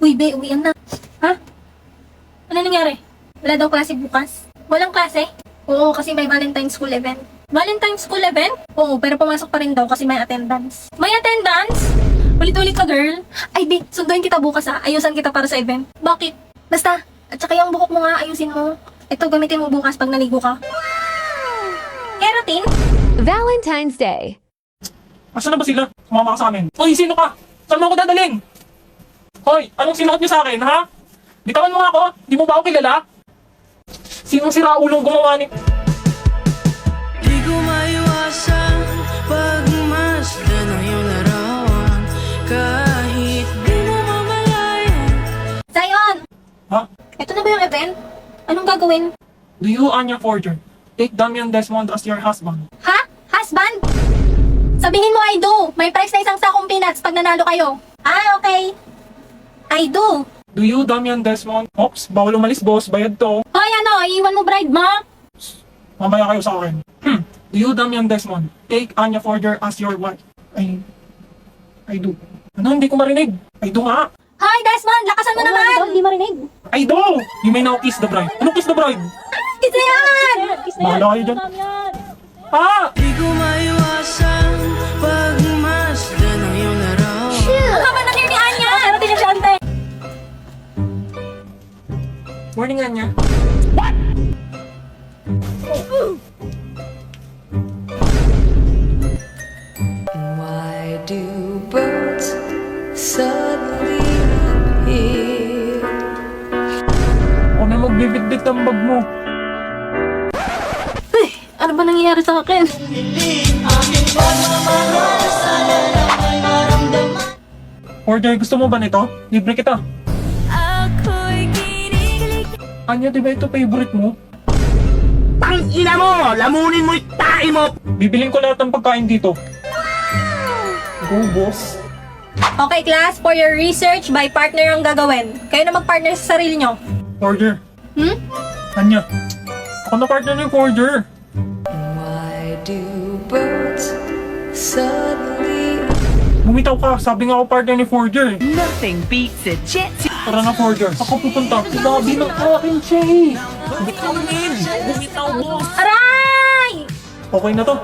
Uy, be, uwian na. Ha? Ano nangyari? Wala daw klase bukas? Walang klase? Oo, kasi may Valentine's School event. Valentine's School event? Oo, pero pumasok pa rin daw kasi may attendance. May attendance? Ulit-ulit ka, girl. Ay, be, sunduin kita bukas ha. Ayusan kita para sa event. Bakit? Basta, at saka yung buhok mo nga, ayusin mo. Ito, gamitin mo bukas pag naligo ka. Keratin? Valentine's Day. Asan na ba sila? Sumama ka sa amin. Hoy, sino ka? Saan mo ako dadalhin? Hoy, anong sinuot niyo sa akin, ha? Bitawan mo nga ako. Di mo ba ako kilala? Sinong siraulong gumawa ni... Di ko maiwasan pagmasdan ng iyong larawan kahit di mo mamalayan. Zion! Ha? Ito na ba yung event? Anong gagawin? Do you, Anya Forger, take Damian Desmond as your husband? Ha? Husband? Sabihin mo, I do. May price na isang sakong peanuts pag nanalo kayo. Ah, okay. I do. Do you, Damian Desmond? Ops, bawal umalis, boss. Bayad to. Hoy, ano? Iiwan mo bride mo? Mamaya kayo sa akin. Do you, Damian Desmond, take Anya Forger as your wife? I do. Ano, hindi ko marinig. I do nga. Hoy, Desmond! Lakasan mo naman! Hindi marinig. I do! You may now kiss the bride. Ano kiss the bride? Kiss na yan! Bahala kayo dyan. Ah! Di ko maiwasan pagmasdan ng iyong larawan. Ang haba na hair ni Anya! Pero din siya, ante. Morning, Anya. Why do birds suddenly appear? Ako na magbibitbit ang bag mo. Ano ba nangyayari sa akin? Forger, gusto mo ba nito? Libre kita. Ako'y kinikilig. Anya, di ba ito favorite mo? Tang ina mo! Lamunin mo yung tae mo! Bibiling ko lahat ng pagkain dito. Go, boss. Okay, class. For your research, by partner ang gagawin. Kayo na mag-partner sa sarili nyo. Forger. Hmm? Anya. Ako na partner ni Forger. Why do birds suddenly Bumitaw ka. Sabi nga ako partner ni Forger. Nothing beats a jet. Tara na, Forger. Ako pupunta. Sinabi ng akin, Che. Bumitaw din. Bumitaw, boss. Aray! Okay na to.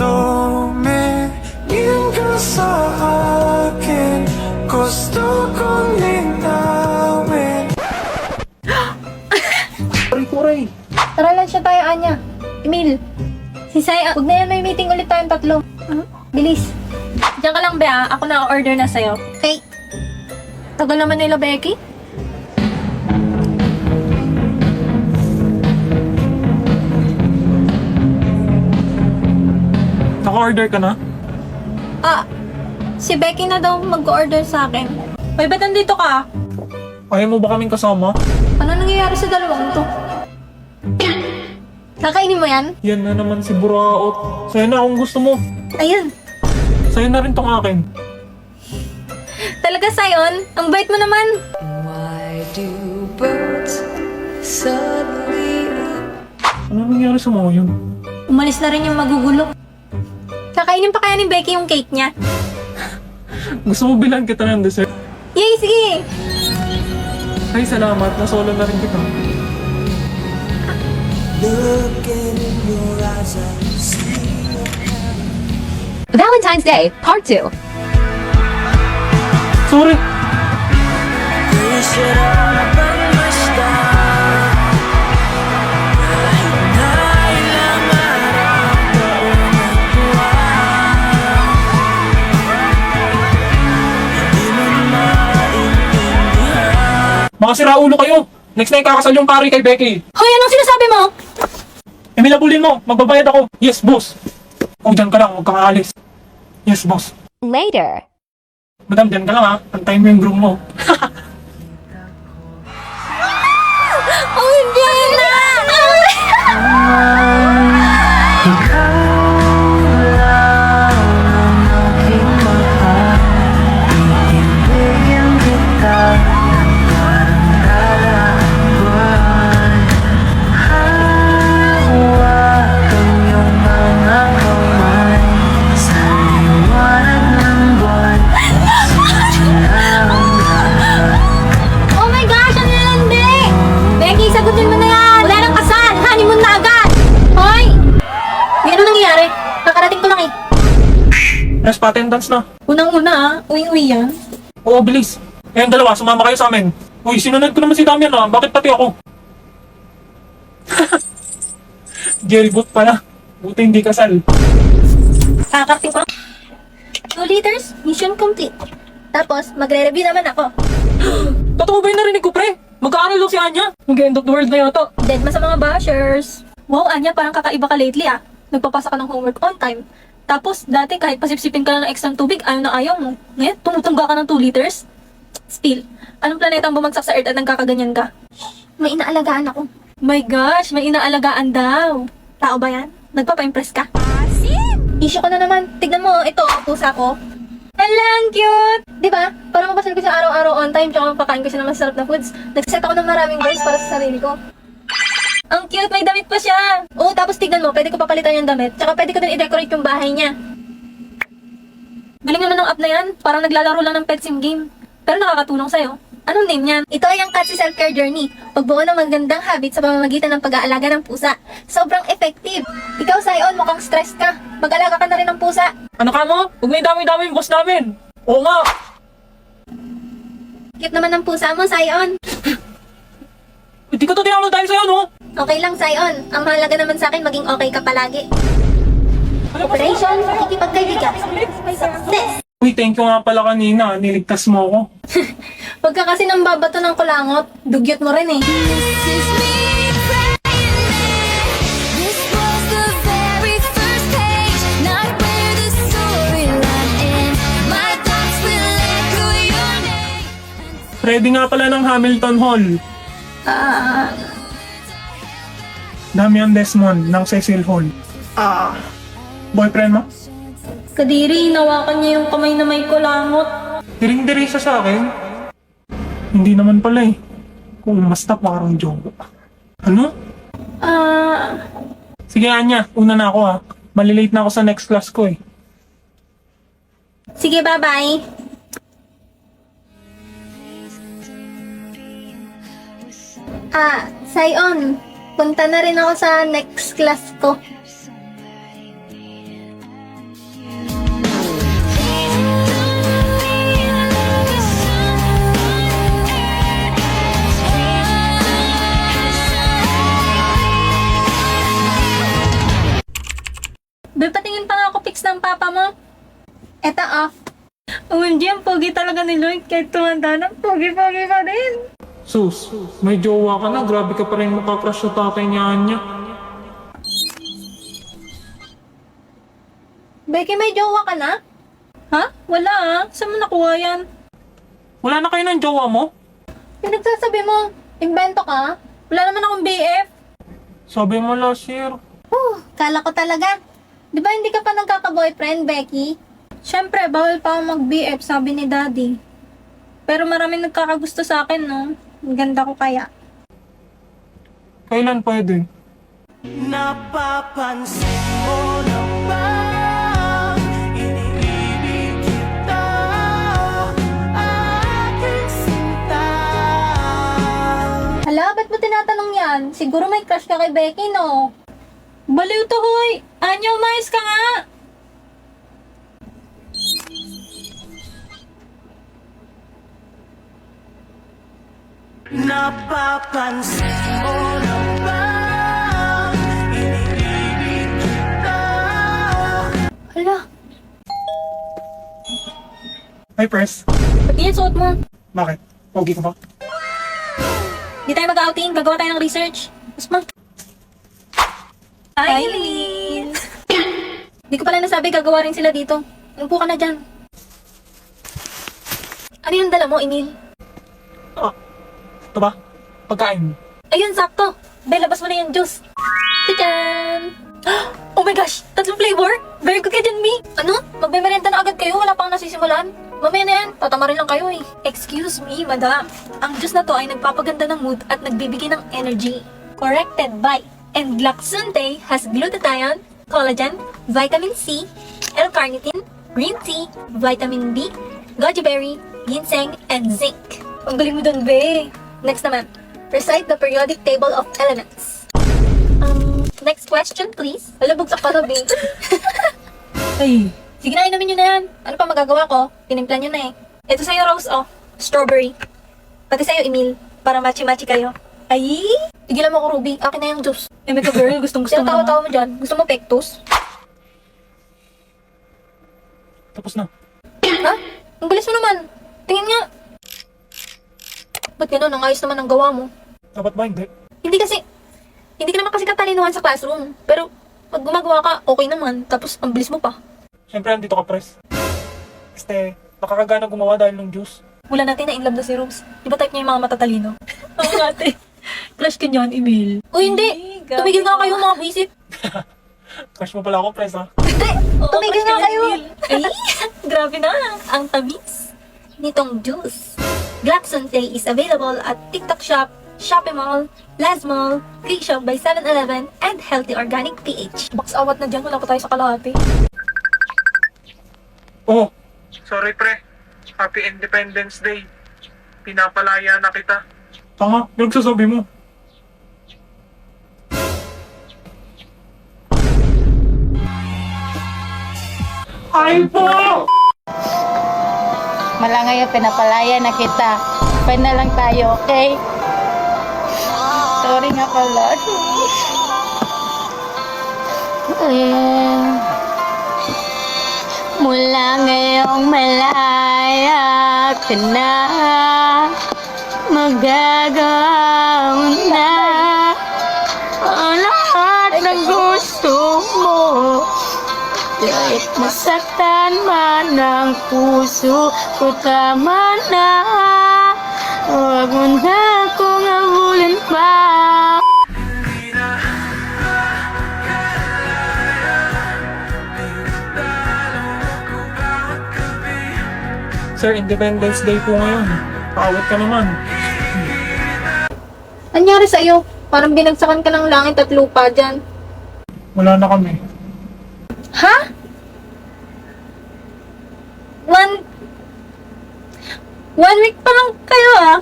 Tumingin ka sa akin, gusto kong linawin. Kuray-kuray. Tara lang siya tayo, Anya. Emil. Si Sai, huwag na yan, may meeting ulit tayong tatlo. Bilis. Diyan ka lang, Bea. Ako na order na sa'yo. Okay. Tagal naman nila, Becky. Naka-order ka na? Ah, si Becky na daw mag-order sa akin. Hoy, ba't nandito ka? Ayaw mo ba kaming kasama? Ano nangyayari sa dalawang to? Kakainin mo yan? Yan na naman si Buraot. Sa'yo na kung gusto mo. Ayun. Sa'yo na rin tong akin. Talaga, Sion? Ang bait mo naman. Why do birds suddenly Ano nangyari sa mga yun? Umalis na rin yung magugulo. Kakainin pa kaya ni Becky yung cake niya? Gusto mo bilan kita ng dessert? Yay, sige! Ay, salamat. Nasolo na rin kita. Valentine's Day, Part 2. Sorry. sarap ang masdan kahit na ilang araw taon at buwan hindi mo maintindihan. Mga siraulo kayo. Next na yung kakasal yung pari kay Becky. Hoy, anong sinasabi mo? Emil, abulin mo. Magbabayad ako. Yes, boss. Kung dyan ka lang, huwag kang aalis. Yes, boss. Later. Madam, dyan ka lang ha. Antayin mo yung groom mo. Oh, hindi na! Last pa attendance na. Unang-una uwing-uwi yan. Oo, bilis. Eh, yung dalawa, sumama kayo sa amin. Uy, sinunod ko naman si Damian ah. Bakit pati ako? Jailboot pala. Buti hindi kasal. Kakarating ko lang. 2 liters, mission complete. Tapos, magre-review naman ako. Totoo ba yung narinig ko, pre? Mag-aaral daw si Anya? Mag-end of the world na yata. Dead sa mga bashers. Wow, Anya, parang kakaiba ka lately ah. Nagpapasa ka ng homework on time. Tapos, dati kahit pasipsipin ka lang ng extra tubig, ayaw na ayaw mo. Ngayon, tumutungga ka ng 2 liters. Still, anong planeta ang bumagsak sa Earth at nagkakaganyan ka? May inaalagaan ako. My gosh, may inaalagaan daw. Tao ba yan? Nagpapa-impress ka? Issue ko na naman. Tignan mo, ito, ang pusa ko. Hala, ang cute! Diba? Para mapasal ko siya araw-araw on time, tsaka mapakain ko siya ng masarap na foods. Nagset ako ng maraming goals para sa sarili ko. Ang cute, may damit pa siya. Oo, tapos tignan mo, pwede ko papalitan yung damit. Tsaka pwede ko din i-decorate yung bahay niya. Galing naman ng app na yan. Parang naglalaro lang ng pet sim game. Pero nakakatulong sa'yo. Anong name niyan? Ito ay ang Katsi Self-Care Journey. Pagbuo ng magandang habit sa pamamagitan ng pag-aalaga ng pusa. Sobrang effective. Ikaw, Sion, mukhang stressed ka. Mag-alaga ka na rin ng pusa. Ano ka mo? Huwag may dami-dami yung boss namin. Oo nga. Cute naman ng pusa mo, Sion. Hindi ko to tinawag tayo sa'yo, no? Okay lang, Sion. Ang mahalaga naman sa akin, maging okay ka palagi. Ano ba? Operation, pakikipagkaibigan. Success! Uy, thank you nga pala kanina. Niligtas mo ako. Huwag ka kasi nang babato ng kulangot. Dugyot mo rin eh. This is me praying. This was the very first page, not where the storyline ends. My thoughts will echo your name. Ready nga pala ng Hamilton Hall. Damian Desmond ng Cecil Hall. Boyfriend mo? Kadiri, hinawakan niya yung kamay na may kulangot. Diring-diri siya sa akin. Hindi naman pala eh. Kung basta parang joke. Ano? Sige Anya, una na ako ha. Malilate na ako sa next class ko eh. Sige, bye-bye. Sion, punta na rin ako sa next class ko. Be, patingin pa nga ako pics ng papa mo. Eto off. OMG, ang pogi talaga ni Lloyd. Kahit tumanda na, pogi-pogi pa rin. Sus, may jowa ka na. Grabe ka pa rin makakrush sa tatay niya Anya. Becky, may jowa ka na? Ha? Wala ah. Saan mo nakuha yan? Wala na kayo ng jowa mo? Yung nagsasabi mo, invento ka? Wala naman akong BF. Sabi mo last year. Kala ko talaga. Di ba hindi ka pa nagkaka-boyfriend, Becky? Siyempre, bawal pa akong mag-BF, sabi ni Daddy. Pero maraming nagkakagusto sa akin, no? Ang ganda ko kaya. Kailan pwede? Napapansin mo na ba iniibig kita, aking sinta? Hala, ba't mo tinatanong yan? Siguro may crush ka kay Becky, no? Baliw to, hoy! Anya, umayos ka nga! Napapansin mo na ba iniibig kita? Hala, Hi, Press. ba't yan suot mo? Bakit? Pogi ka ba? Di tayo mag-outing, gagawa tayo ng research. Usma. Hi, Liz! Di ko pala nasabi, gagawa rin sila dito. Umpo ka na dyan. Ano yung dala mo, Emil? Ito ba? Pagkain. Ayun, sakto. Be, labas mo na yung juice. Tadaan! Oh my gosh! Tatlong flavor? Very good ka dyan, Mi. Ano? Magmemerenda na agad kayo? Wala pang nasisimulan? Mamaya na yan. Tatama rin lang kayo eh. Excuse me, madam. Ang juice na to ay nagpapaganda ng mood at nagbibigay ng energy. Corrected by Endlaxunte has glutathione, collagen, vitamin C, L-carnitine, green tea, vitamin B, goji berry, ginseng, and zinc. Ang galing mo dun, be. Next naman, recite the periodic table of elements. Next question, please. Wala, bugsak ka na, be. Ay, Sige na, inumin nyo na yan. Ano pa magagawa ko? Tinimpla nyo na eh. Ito sa'yo, Rose, oh. Strawberry. Pati sa'yo, Emil. Para matchy-matchy kayo. Ay! Tigilan mo ako, Ruby. Akin na yung juice. Eme ka girl, gustong gusto Sino tawa-tawa mo dyan? Gusto mo pectus? Tapos na. Ha? Ang bilis mo naman. Tingin nga. Ba't gano'n? Ang ayos naman ang gawa mo. Dapat ba hindi? Hindi ka naman kasi katalinuhan sa classroom. Pero, pag gumagawa ka, okay naman. Tapos, ang bilis mo pa. Siyempre, andito ka, pres. Este, nakakagana gumawa dahil ng juice. Wala natin na in love na si Rose. Di ba type niya yung mga matatalino? Oo ate. Crush ka niyan, Emil. Uy, hindi. Tumigil nga kayo mga visit. Crush mo pala ako, pres, ha? Tumigil nga kayo. Ay, grabe na. Ang tamis nitong juice. Glaxon Tay is available at TikTok Shop, Shopee Mall, Laz Mall, Quick Shop by 7-Eleven, and Healthy Organic PH. Box awat na dyan. Wala pa tayo sa kalahati. Oh, sorry, pre. Happy Independence Day. Pinapalaya na kita. Tanga, yung sasabi mo. Ay po! Mala ngayon, pinapalaya na kita. Pwede na lang tayo, okay? Sorry nga pala. Mula ngayong malaya ka na, magagawa mo na ang lahat ng gusto mo. Kahit masaktan man ang puso ko, tama na. Huwag mo na akong habulin pa. Sir, Independence Day po ngayon. Kaawat ka naman. Anyari sa'yo? Parang binagsakan ka ng langit at lupa dyan. Wala na kami. Ha? One week pa lang kayo ah.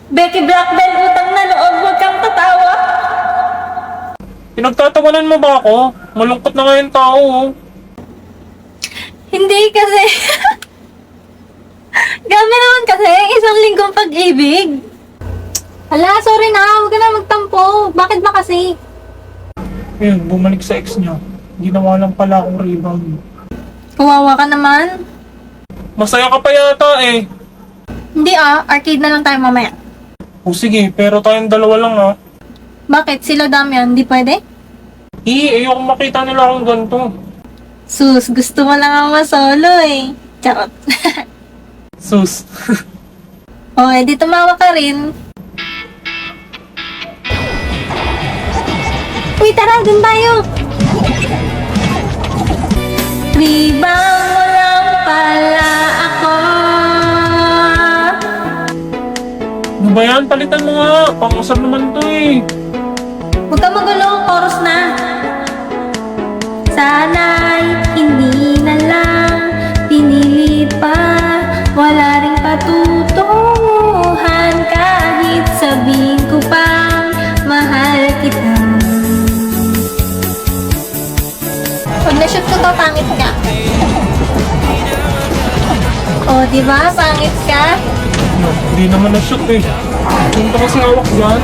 Becky Blackbell, utang na loob, huwag kang tatawa. Pinagtatawanan mo ba ako? Malungkot na ngayon tao, oh. Hindi kasi. Grabe naman kasi, isang linggong pag-ibig. Hala, sorry na, huwag ka na magtampo. Bakit ba kasi? Yun, bumalik sa ex niya. Ginawa lang pala akong rebound. Kawawa ka naman. Masaya ka pa yata eh. Hindi ah, arcade na lang tayo mamaya. O sige, pero tayong dalawa lang ha. Bakit? Sila Damian, hindi pwede? Ayoko makita nila akong ganito. Sus, gusto mo lang ang masolo eh. Charot. Sus. O, edi tumawa ka rin. Uy, tara, dun tayo. Rebound mo lang pala ako. Ano ba yan? Palitan mo nga. Pang-usap naman to eh. Huwag ka magulo, chorus na. Sana'y hindi na lang pinilit pa. Wala ring patutunguhan kahit sabihin ko pang mahal kita. Pag na-shoot ko to, pangit ka. O, diba? Pangit ka? No, hindi naman na-shoot eh. Punta kasi hawak dyan.